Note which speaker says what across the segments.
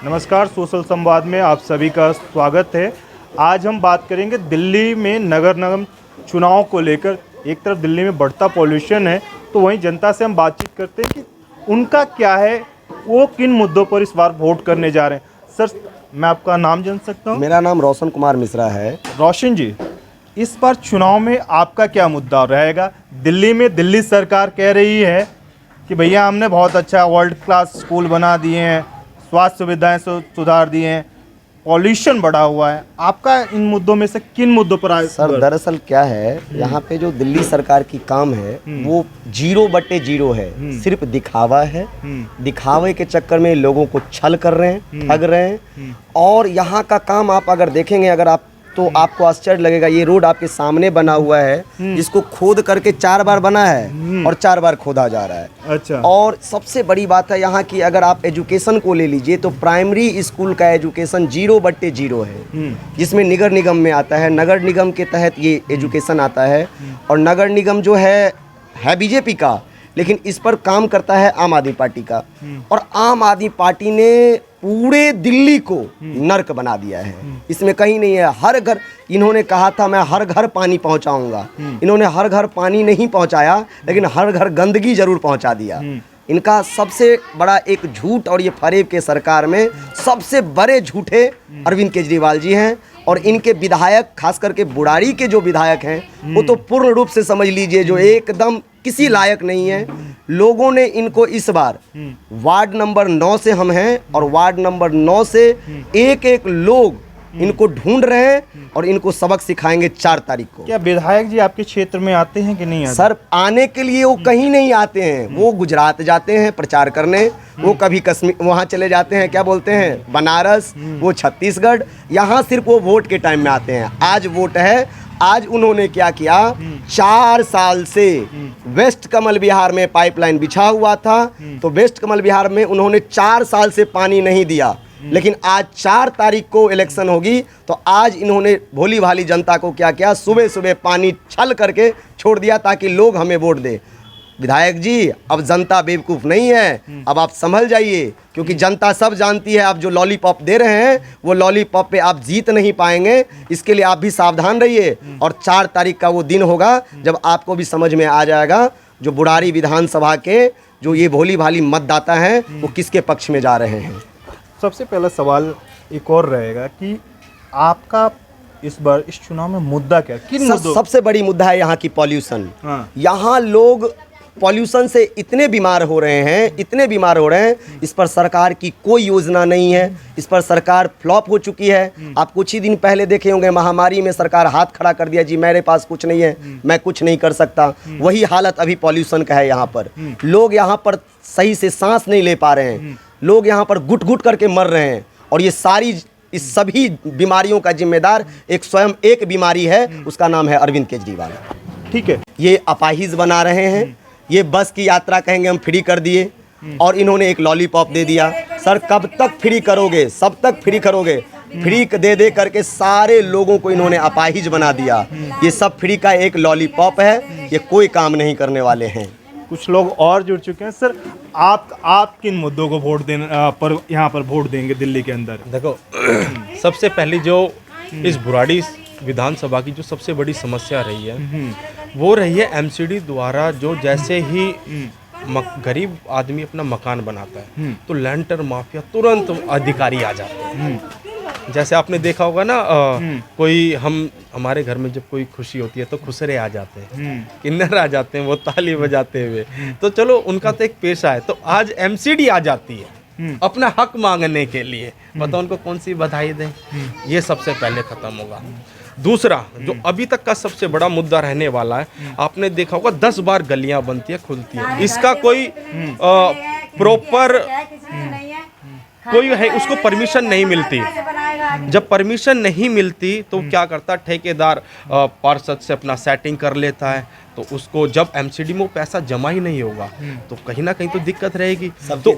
Speaker 1: नमस्कार, सोशल संवाद में आप सभी का स्वागत है। आज हम बात करेंगे दिल्ली में नगर निगम चुनाव को लेकर। एक तरफ दिल्ली में बढ़ता पॉल्यूशन है, तो वहीं जनता से हम बातचीत करते हैं कि उनका क्या है, वो किन मुद्दों पर इस बार वोट करने जा रहे हैं। सर, मैं आपका नाम जान सकता हूँ?
Speaker 2: मेरा नाम रोशन कुमार मिश्रा है।
Speaker 1: रोशन जी, इस बार चुनाव में आपका क्या मुद्दा रहेगा? दिल्ली में दिल्ली सरकार कह रही है कि भैया हमने बहुत अच्छा वर्ल्ड क्लास स्कूल बना दिए हैं, स्वास्थ्य सुविधाएं सुधार दिए हैं, पॉल्यूशन बढ़ा हुआ है। आपका इन मुद्दों में से किन मुद्दों पर आए?
Speaker 2: सर दरअसल क्या है, यहाँ पे जो दिल्ली सरकार की काम है वो 0/0 है। सिर्फ दिखावा है। दिखावे के चक्कर में लोगों को छल कर रहे हैं, ठग रहे हैं। और यहाँ का काम आप अगर देखेंगे, अगर आप तो आपको आश्चर्य लगेगा। ये रोड आपके सामने बना हुआ है, जिसको खोद करके 4 बार बना है और 4 बार खोदा जा रहा है।
Speaker 1: अच्छा।
Speaker 2: और सबसे बड़ी बात है यहाँ की, अगर आप एजुकेशन को ले लीजिए तो प्राइमरी स्कूल का एजुकेशन 0/0 है, जिसमें नगर निगम में आता है। नगर निगम के तहत ये एजुकेशन आता है। और नगर निगम जो है बीजेपी का, लेकिन इस पर काम करता है आम आदमी पार्टी का। और आम आदमी पार्टी ने पूरे दिल्ली को नर्क बना दिया है। इसमें कहीं नहीं है। हर घर, इन्होंने कहा था मैं हर घर पानी पहुंचाऊंगा। इन्होंने हर घर पानी नहीं पहुंचाया, लेकिन हर घर गंदगी जरूर पहुंचा दिया। इनका सबसे बड़ा एक झूठ, और ये फरेब के सरकार में सबसे बड़े झूठे अरविंद केजरीवाल जी हैं। और इनके विधायक, खास करके बुढ़ारी के जो विधायक हैं, वो तो पूर्ण रूप से समझ लीजिए जो एकदम किसी लायक नहीं है। लोगों ने इनको इस बार वार्ड नंबर 9 से हम हैं, और वार्ड नंबर 9 से एक एक लोग इनको ढूंढ रहे हैं और इनको सबक सिखाएंगे 4 तारीख को।
Speaker 1: क्या विधायक जी आपके क्षेत्र में आते हैं कि नहीं आते?
Speaker 2: सर, आने के लिए वो कहीं नहीं आते हैं। वो गुजरात जाते हैं प्रचार करने, वो कभी कश्मीर वहाँ चले जाते हैं, क्या बोलते हैं, बनारस, वो छत्तीसगढ़। यहाँ सिर्फ वो वोट के टाइम में आते हैं। आज वोट है। आज उन्होंने क्या किया, 4 साल से वेस्ट कमल विहार में पाइपलाइन बिछा हुआ था, तो वेस्ट कमल विहार में उन्होंने 4 साल से पानी नहीं दिया। लेकिन आज 4 तारीख को इलेक्शन होगी, तो आज इन्होंने भोली भाली जनता को क्या किया, सुबह सुबह पानी छल करके छोड़ दिया ताकि लोग हमें वोट दे। विधायक जी, अब जनता बेवकूफ़ नहीं है। अब आप संभल जाइए, क्योंकि जनता सब जानती है। आप जो लॉलीपॉप दे रहे हैं, वो लॉलीपॉप पे आप जीत नहीं पाएंगे। इसके लिए आप भी सावधान रहिए। और 4 तारीख का वो दिन होगा जब आपको भी समझ में आ जाएगा जो बुढ़ारी विधानसभा के जो ये भोली भाली मतदाता हैं, वो किसके पक्ष में जा रहे हैं।
Speaker 1: सबसे पहला सवाल एक और रहेगा कि आपका इस बार इस चुनाव में मुद्दा क्या, किन मुद्दों?
Speaker 2: सबसे बड़ी मुद्दा है यहाँ की पॉल्यूशन।
Speaker 1: हाँ।
Speaker 2: यहाँ लोग पॉल्यूशन से इतने बीमार हो रहे हैं, इतने बीमार हो रहे हैं। इस पर सरकार की कोई योजना नहीं है। इस पर सरकार फ्लॉप हो चुकी है। आप कुछ ही दिन पहले देखे होंगे, महामारी में सरकार हाथ खड़ा कर दिया, जी मेरे पास कुछ नहीं है, मैं कुछ नहीं कर सकता। वही हालत अभी पॉल्यूशन का है यहाँ पर। लोग यहाँ पर सही से सांस नहीं ले पा रहे हैं। लोग यहाँ पर घुट घुट करके मर रहे हैं। और ये सारी, इस सभी बीमारियों का जिम्मेदार एक स्वयं एक बीमारी है, उसका नाम है अरविंद केजरीवाल।
Speaker 1: ठीक है।
Speaker 2: ये अपाहिज बना रहे हैं। ये बस की यात्रा कहेंगे हम फ्री कर दिए, और इन्होंने एक लॉलीपॉप दे दिया। सर, कब तक फ्री करोगे, सब तक फ्री करोगे? फ्री दे दे करके सारे लोगों को इन्होंने अपाहिज बना दिया। ये सब फ्री का एक लॉलीपॉप है। ये कोई काम नहीं करने वाले हैं।
Speaker 1: कुछ लोग और जुड़ चुके हैं। सर, आप किन मुद्दों को वोट देने पर यहाँ पर वोट देंगे दिल्ली के अंदर?
Speaker 3: देखो, सबसे पहली जो इस बुराड़ी विधानसभा की जो सबसे बड़ी समस्या रही है, वो रही है एमसीडी द्वारा जो जैसे ही गरीब आदमी अपना मकान बनाता है, तो लैंटर माफिया तुरंत अधिकारी आ जाते हैं। जैसे आपने देखा होगा ना, कोई हमारे घर में जब कोई खुशी होती है तो खुसरे आ जाते हैं, किन्नर आ जाते हैं, वो ताली बजाते हुए। तो चलो, उनका तो एक पेशा है। तो आज एमसीडी आ जाती है अपना हक मांगने के लिए। बताओ उनको कौन सी बधाई दें? ये सबसे पहले खत्म होगा। दूसरा, जो अभी तक का सबसे बड़ा मुद्दा रहने वाला है, आपने देखा होगा 10 बार गलियां बनती है, खुलती है, इसका कोई प्रॉपर कोई है, उसको परमिशन नहीं मिलती। जब परमिशन नहीं मिलती तो क्या करता, ठेकेदार पार्षद से अपना सेटिंग कर लेता है। तो उसको जब एमसीडी में पैसा जमा ही नहीं होगा, तो कहीं ना कहीं तो दिक्कत रहेगी। तो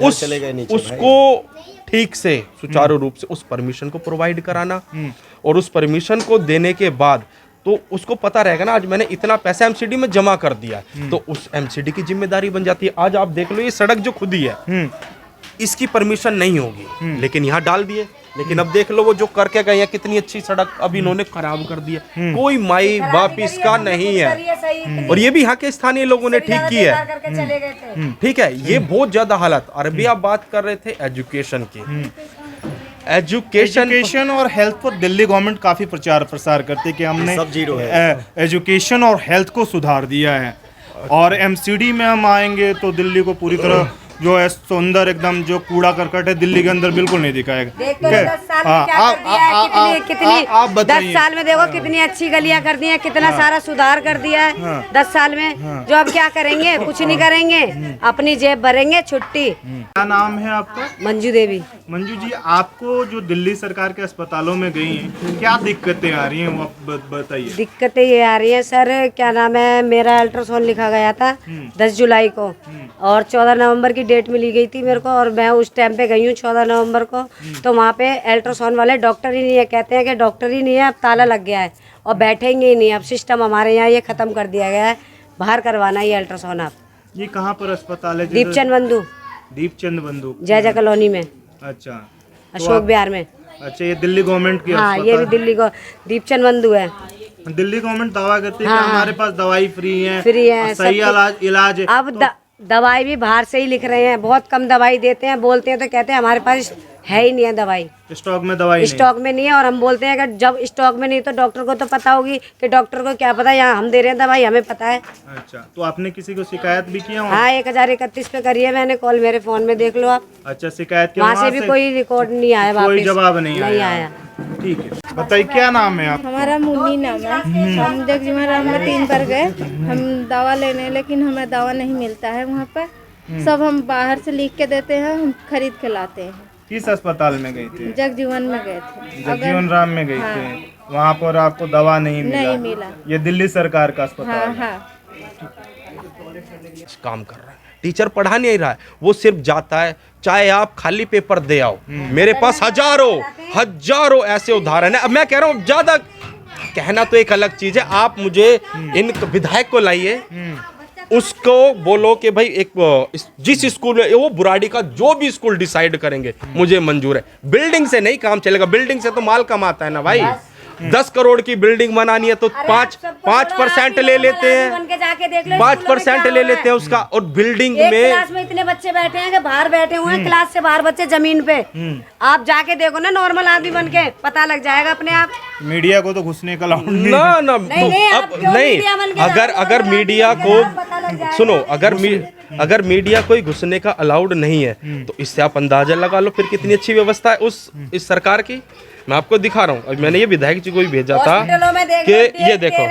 Speaker 3: उसको ठीक से सुचारू रूप से उस परमिशन को प्रोवाइड कराना, और उस परमिशन को देने के बाद तो उसको पता रहेगा ना, आज मैंने इतना पैसा एमसीडी में जमा कर दिया, तो उस एमसीडी की जिम्मेदारी बन जाती है। आज आप देख लो, ये सड़क जो खुदी है, इसकी परमिशन नहीं होगी, लेकिन यहाँ डाल दिए। लेकिन अब देख लो वो जो करके गए हैं, कितनी अच्छी सड़क अब इन्होंने खराब कर दी है। कोई माई बाप इसका नहीं है, और ये भी यहाँ के स्थानीय लोगों ने ठीक की है। ठीक है, ये बहुत ज्यादा हालत। और अभी आप बात कर रहे थे एजुकेशन की,
Speaker 1: एजुकेशन और हेल्थ पर दिल्ली गवर्नमेंट काफ़ी प्रचार प्रसार करती है कि हमने
Speaker 2: सब जीरो है।
Speaker 1: एजुकेशन और हेल्थ को सुधार दिया है, और एमसीडी में हम आएंगे तो दिल्ली को पूरी तरह जो है सुंदर एकदम, जो कूड़ा करकट है दिल्ली के अंदर बिल्कुल नहीं दिखाएगा।
Speaker 4: देखो 10 साल में क्या कर दिया है, कितनी 10 साल में देखो कितनी अच्छी गलियां कर दी हैं, कितना सारा सुधार कर दिया है 10 साल में। जो अब क्या करेंगे, कुछ नहीं करेंगे, अपनी जेब भरेंगे, छुट्टी।
Speaker 1: क्या नाम है आपका?
Speaker 4: मंजू देवी।
Speaker 1: मंजू जी, आपको जो दिल्ली सरकार के अस्पतालों में गई हैं, क्या दिक्कतें आ रही हैं वो आप बताइए।
Speaker 4: दिक्कतें ये आ रही है सर, क्या नाम है, मेरा अल्ट्रासाउंड लिखा गया था 10 जुलाई को, और 14 नवंबर की डेट मिली गई थी मेरे को, और मैं उस टाइम पे गई हूँ 14 नवंबर को। तो वहाँ पे अल्ट्रासाउंड वाले डॉक्टर ही नहीं है, कहते हैं कि डॉक्टर ही नहीं है, अब ताला लग गया है और बैठेंगे ही नहीं। अब सिस्टम हमारे यहाँ ये खत्म कर दिया गया है, बाहर करवाना ये अल्ट्रासाउंड। आप
Speaker 1: ये कहाँ पर अस्पताल है?
Speaker 4: दीपचंद बंधु,
Speaker 1: दीपचंद बंधु,
Speaker 4: जय जय कॉलोनी में,
Speaker 1: अच्छा,
Speaker 4: अशोक विहार में।
Speaker 1: अच्छा, ये दिल्ली गवर्नमेंट की
Speaker 4: हाँ, ये भी दिल्ली को दीपचंद बंधु है।
Speaker 1: दिल्ली गवर्नमेंट दावा करती है
Speaker 4: हाँ,
Speaker 1: कि हमारे पास दवाई फ्री है,
Speaker 4: फ्री है,
Speaker 1: और सही इलाज है।
Speaker 4: अब दवाई भी बाहर से ही लिख रहे हैं, बहुत कम दवाई देते हैं, बोलते हैं तो कहते हैं हमारे पास है ही नहीं है दवाई,
Speaker 1: स्टॉक में दवाई नहीं।
Speaker 4: स्टॉक में नहीं है। और हम बोलते हैं कि जब स्टॉक में नहीं तो डॉक्टर को तो पता होगी, कि डॉक्टर को क्या पता, यहाँ हम दे रहे हैं दवाई, हमें पता है।
Speaker 1: अच्छा, तो आपने किसी को शिकायत भी किया?
Speaker 4: हाँ, 1031 पे करी है मैंने कॉल, मेरे फोन में देख लो आप।
Speaker 1: अच्छा, शिकायत किया,
Speaker 4: वहाँ से भी कोई रिकॉर्ड नहीं आया,
Speaker 1: कोई
Speaker 4: वापस
Speaker 1: जवाब नहीं
Speaker 4: आया।
Speaker 1: ठीक है, बताइए क्या नाम है आप?
Speaker 5: हमारा मुन्नी नाम है। हम जगजीवन राम में 3 बार गए हम दवा लेने, लेकिन हमें दवा नहीं मिलता है वहाँ पर। सब हम बाहर से लिख के देते हैं, हम खरीद के लाते हैं।
Speaker 1: किस अस्पताल में गई थी?
Speaker 5: जगजीवन में गए थे।
Speaker 1: जगजीवन राम में गई थी, वहाँ पर आपको दवा नहीं मिला? ये दिल्ली सरकार का अस्पताल है।
Speaker 5: हाँ।
Speaker 3: काम कर रहा है, टीचर पढ़ा नहीं रहा है, वो सिर्फ जाता है, चाहे आप खाली पेपर दे आओ। मेरे पास हजारों ऐसे उदाहरण है। अब मैं कह रहा हूँ, ज्यादा कहना तो एक अलग चीज है, आप मुझे इन विधायक को लाइए, उसको बोलो कि भाई जिस स्कूल में वो बुराड़ी का जो भी स्कूल डिसाइड करेंगे मुझे मंजूर है। बिल्डिंग से नहीं काम चलेगा, बिल्डिंग से तो माल कमाता है ना भाई। 10 करोड़ की बिल्डिंग बनानी है तो 5% ले लेते हैं, 5% ले लेते हैं उसका। और बिल्डिंग में
Speaker 4: क्लास में इतने बच्चे बैठे हैं कि बाहर बैठे हुए हैं, क्लास से बाहर बच्चे जमीन पे। आप जाके देखो ना, नॉर्मल आदमी बन के, पता लग जाएगा अपने आप।
Speaker 1: मीडिया को तो घुसने का अलाउड नहीं।
Speaker 3: ना
Speaker 4: नहीं,
Speaker 3: अब नहीं, अगर मीडिया को सुनो, अगर मीडिया कोई घुसने का अलाउड नहीं है तो इससे आप अंदाजा लगा लो फिर कितनी अच्छी व्यवस्था है इस सरकार की। मैं आपको दिखा रहा हूँ, मैंने ये विधायक जी को भी भेजा था कि ये देखो,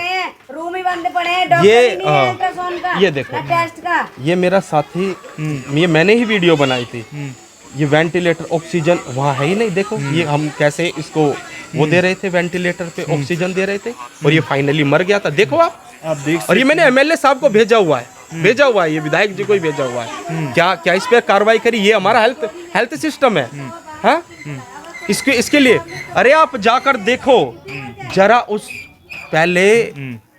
Speaker 4: रूम ही बंद पड़े हैं, डॉक्टर ही नहीं है अल्ट्रासाउंड का,
Speaker 3: ये देखो,
Speaker 4: टेस्ट का।
Speaker 3: ये मेरा साथी, ये मैंने ही वीडियो बनाई थी। ये वेंटिलेटर, ऑक्सीजन वहाँ है ही नहीं। देखो ये हम कैसे इसको वो दे रहे थे, वेंटिलेटर पे ऑक्सीजन दे रहे थे, और ये फाइनली मर गया था। देखो आप देख, और ये मैंने एमएलए साहब को भेजा हुआ है, ये विधायक जी को ही भेजा हुआ है। क्या इस पर कार्रवाई करी? ये हमारा हेल्थ सिस्टम है। हाँ, इसके लिए अरे आप जाकर देखो जरा उस पहले,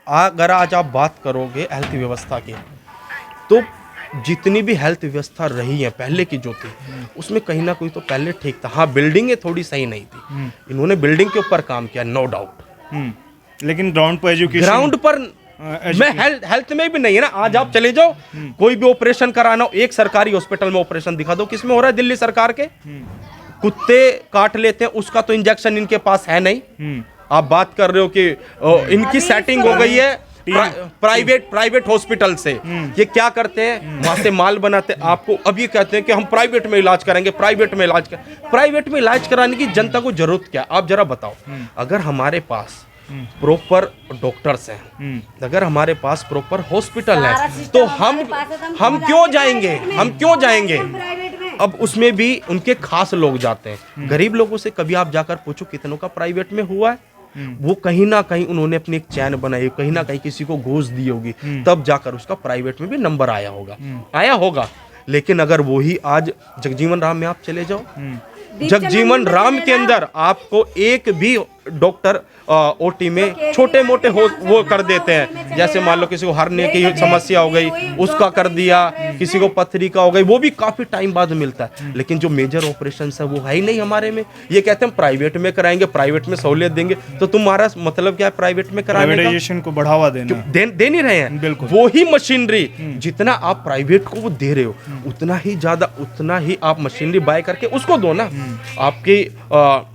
Speaker 3: अगर आज आप बात करोगे हेल्थ व्यवस्था की, तो जितनी भी हेल्थ व्यवस्था रही है पहले की जो थी, उसमें कहीं ना कोई तो पहले ठीक था। हाँ, बिल्डिंगें थोड़ी सही नहीं थी, इन्होंने बिल्डिंग के ऊपर काम किया, नो डाउट।
Speaker 1: लेकिन ग्राउंड पर एजुकेशन,
Speaker 3: ग्राउंड पर मैं हेल्थ में भी नहीं है ना। आज आप चले जाओ, कोई भी ऑपरेशन कराना हो, एक सरकारी हॉस्पिटल में ऑपरेशन दिखा दो, किसमें हो रहा है? दिल्ली सरकार के। कुत्ते काट लेते हैं, उसका तो इंजेक्शन इनके पास है नहीं। आप बात कर रहे हो कि इनकी सेटिंग हो गई है प्राइवेट हॉस्पिटल से। ये क्या करते हैं, वहां से माल बनाते हैं। आपको अब ये कहते हैं कि हम प्राइवेट में इलाज करेंगे, प्राइवेट में इलाज कराने की जनता को जरूरत क्या? आप जरा बताओ। अगर हमारे पास प्रॉपर डॉक्टर्स हैं, अगर हमारे पास प्रॉपर हॉस्पिटल है, तो हम क्यों जाएंगे? अब उसमें भी उनके खास लोग जाते हैं। गरीब लोगों से कभी आप जाकर पूछो कितनों का प्राइवेट में हुआ है? वो कहीं ना कहीं उन्होंने अपनी एक चैन बनाई, कहीं ना कहीं किसी को घूस दी होगी, तब जाकर उसका प्राइवेट में भी नंबर आया होगा। लेकिन अगर वही आज जगजीवन राम में आप चले जाओ, जगजीवन राम के अंदर आपको एक भी डॉक्टर ओटी में छोटे मोटे हो वो कर देते हैं। जैसे मान लो किसी को हर्निया की समस्या हो गई, उसका कर दिया, किसी को पथरी का हो गई, वो भी काफ़ी टाइम बाद मिलता है। लेकिन जो मेजर ऑपरेशन है वो है ही नहीं हमारे में। ये कहते हैं प्राइवेट में कराएंगे, प्राइवेट में सहूलियत देंगे। तो तुम्हारा मतलब क्या है प्राइवेट में कराने का?
Speaker 1: प्राइवेटाइजेशन को बढ़ावा देना।
Speaker 3: दे नहीं रहे हैं।
Speaker 1: बिल्कुल।
Speaker 3: वो ही मशीनरी जितना आप प्राइवेट को वो दे रहे हो, उतना ही आप मशीनरी बाय करके उसको दो ना। आपकी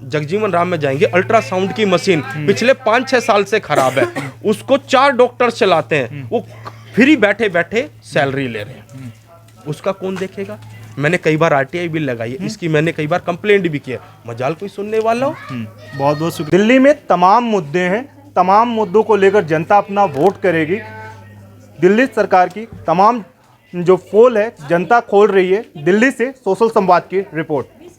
Speaker 3: जगजीवन राम में जाएंगे, अल्ट्रासाउंड की मशीन पिछले 5-6 साल से खराब है, उसको 4 डॉक्टर चलाते हैं, वो फ्री बैठे बैठे सैलरी ले रहे हैं। उसका कौन देखेगा? मैंने कई बार आरटीआई बिल लगाई है, इसकी मैंने कई बार कंप्लेंट भी की है, मजाल कोई सुनने वाला हो?
Speaker 1: बहुत बहुत शुक्रिया। दिल्ली में तमाम मुद्दे हैं, तमाम मुद्दों को लेकर जनता अपना वोट करेगी। दिल्ली सरकार की तमाम जो पोल है जनता खोल रही है। दिल्ली से सोशल संवाद की रिपोर्ट।